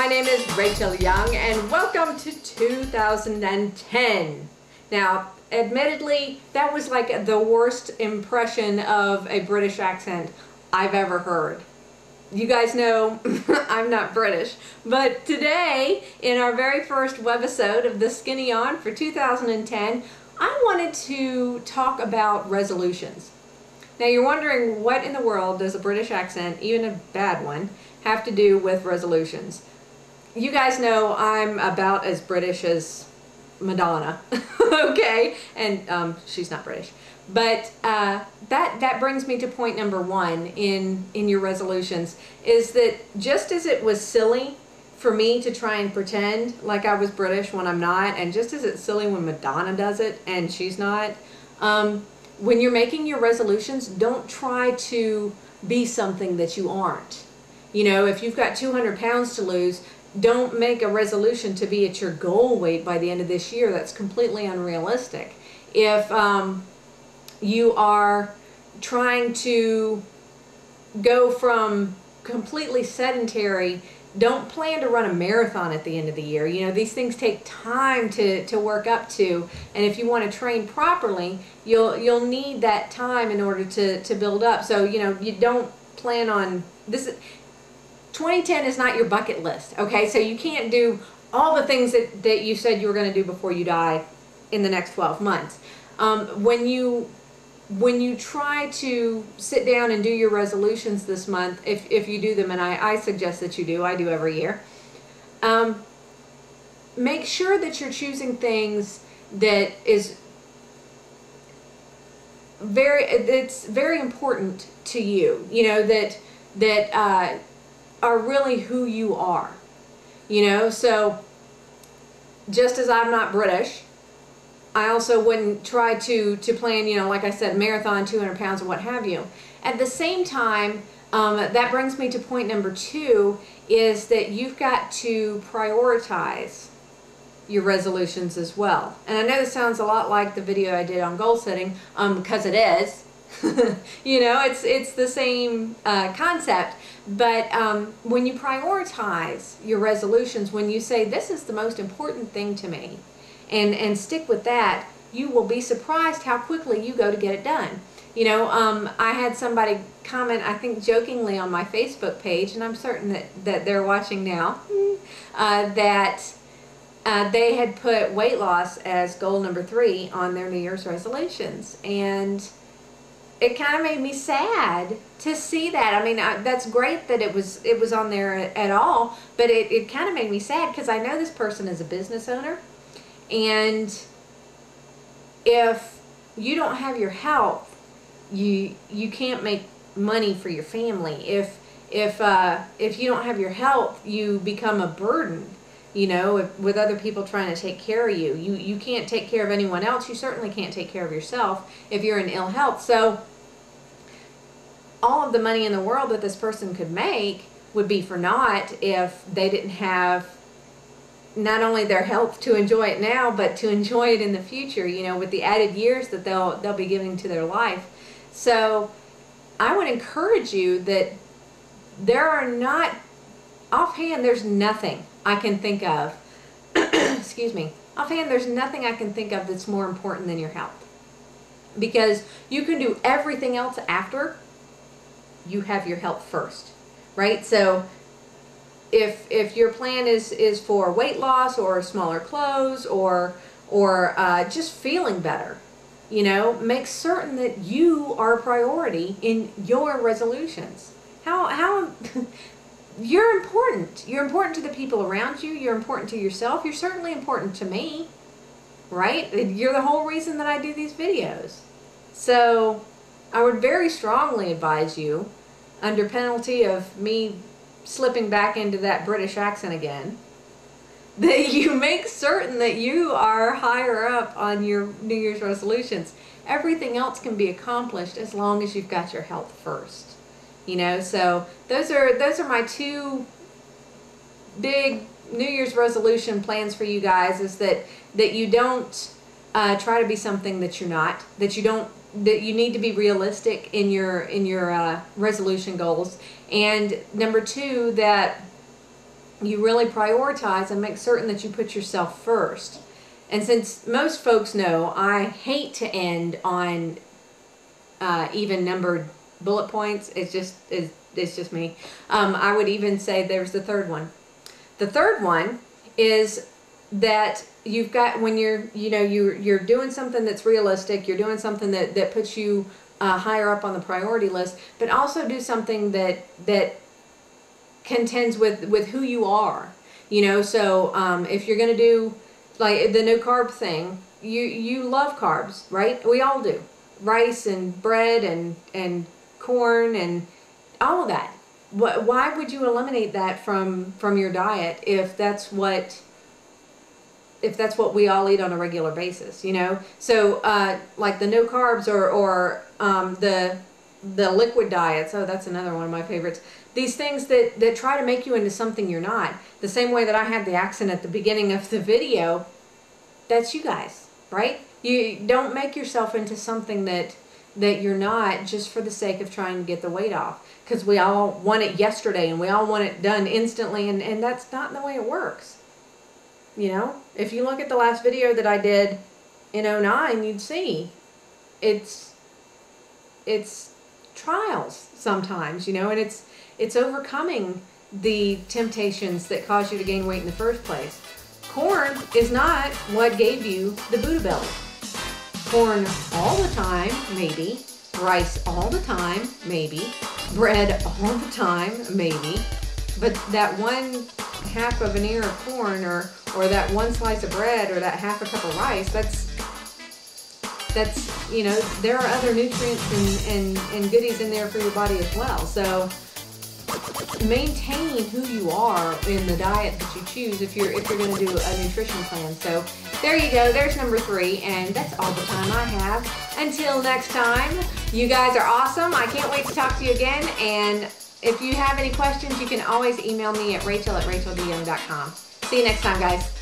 My name is Rachel Young and welcome to 2010. Now, admittedly, that was like the worst impression of a British accent I've ever heard. You guys know I'm not British, but today, in our very first webisode of the Skinny On for 2010, I wanted to talk about resolutions. Now you're wondering, what in the world does a British accent, even a bad one, have to do with resolutions? You guys know I'm about as British as Madonna, okay? And she's not British. But that brings me to point number one in your resolutions, is that just as it was silly for me to try and pretend like I was British when I'm not, and just as it's silly when Madonna does it and she's not, when you're making your resolutions, don't try to be something that you aren't. You know, if you've got 200 pounds to lose, don't make a resolution to be at your goal weight by the end of this year. That's completely unrealistic. If you are trying to go from completely sedentary, don't plan to run a marathon at the end of the year. You know, these things take time to work up to, and if you want to train properly, you'll need that time in order to build up. So, you know, you don't plan on this. 2010 is not your bucket list, okay? So you can't do all the things that you said you were going to do before you die in the next 12 months. When you try to sit down and do your resolutions this month, if you do them, and I suggest that you do, I do every year, make sure that you're choosing things that it's very important to you, you know, that are really who you are, you know. So just as I'm not British, I also wouldn't try to plan, you know, like I said, marathon, 200 pounds, or what have you. At the same time, that brings me to point number two, is that you've got to prioritize your resolutions as well. And I know this sounds a lot like the video I did on goal setting, because it is. You know, it's the same concept. But when you prioritize your resolutions, when you say, this is the most important thing to me, and stick with that, you will be surprised how quickly you go to get it done. You know, I had somebody comment, I think jokingly, on my Facebook page, and I'm certain that they're watching now, that they had put weight loss as goal number 3 on their New Year's resolutions. And it kind of made me sad to see that. I mean, that's great that it was on there at all, but it kind of made me sad, because I know this person is a business owner, and if you don't have your health, you can't make money for your family. If you don't have your health, you become a burden, you know, with other people trying to take care of you. You can't take care of anyone else. You certainly can't take care of yourself if you're in ill health. So all of the money in the world that this person could make would be for naught if they didn't have not only their health to enjoy it now, but to enjoy it in the future, you know, with the added years that they'll be giving to their life. So I would encourage you that there are not, offhand, there's nothing I can think of, excuse me, offhand, there's nothing I can think of that's more important than your health. Because you can do everything else after you have your health first, right? So if your plan is for weight loss, or smaller clothes, or just feeling better, you know, make certain that you are a priority in your resolutions. How you're important. You're important to the people around you. You're important to yourself. You're certainly important to me, right? You're the whole reason that I do these videos. So I would very strongly advise you, under penalty of me slipping back into that British accent again, that you make certain that you are higher up on your New Year's resolutions. Everything else can be accomplished as long as you've got your health first. You know, so those are my two big New Year's resolution plans for you guys, is that you don't try to be something that you're not, that you need to be realistic in your resolution goals, and number two, that you really prioritize and make certain that you put yourself first. And since most folks know I hate to end on even numbered bullet points, it's just me. I would even say there's the third one. The third one is that you've got, when you're doing something that's realistic, you're doing something that puts you higher up on the priority list, but also do something that contends with who you are. So if you're going to do like the no carb thing, you love carbs, right? We all do. Rice and bread and corn and all of that. Why would you eliminate that from your diet if that's what we all eat on a regular basis, So like the no carbs or the liquid diets, oh, that's another one of my favorites. These things that try to make you into something you're not. The same way that I had the accent at the beginning of the video, that's you guys, right? You don't make yourself into something that you're not just for the sake of trying to get the weight off. Because we all want it yesterday and we all want it done instantly, and that's not the way it works. If you look at the last video that I did in 2009, you'd see it's trials sometimes, and it's overcoming the temptations that cause you to gain weight in the first place. Corn is not what gave you the Buddha belly. Corn all the time, maybe. Rice all the time, maybe. Bread all the time, maybe. But that one half of an ear of corn or that one slice of bread or that half a cup of rice, that's there are other nutrients and goodies in there for your body as well. So maintain who you are in the diet that you choose if you're going to do a nutrition plan. So there you go. There's number 3, and that's all the time I have. Until next time, you guys are awesome. I can't wait to talk to you again. And if you have any questions, you can always email me at rachel@racheldyoung.com. See you next time, guys.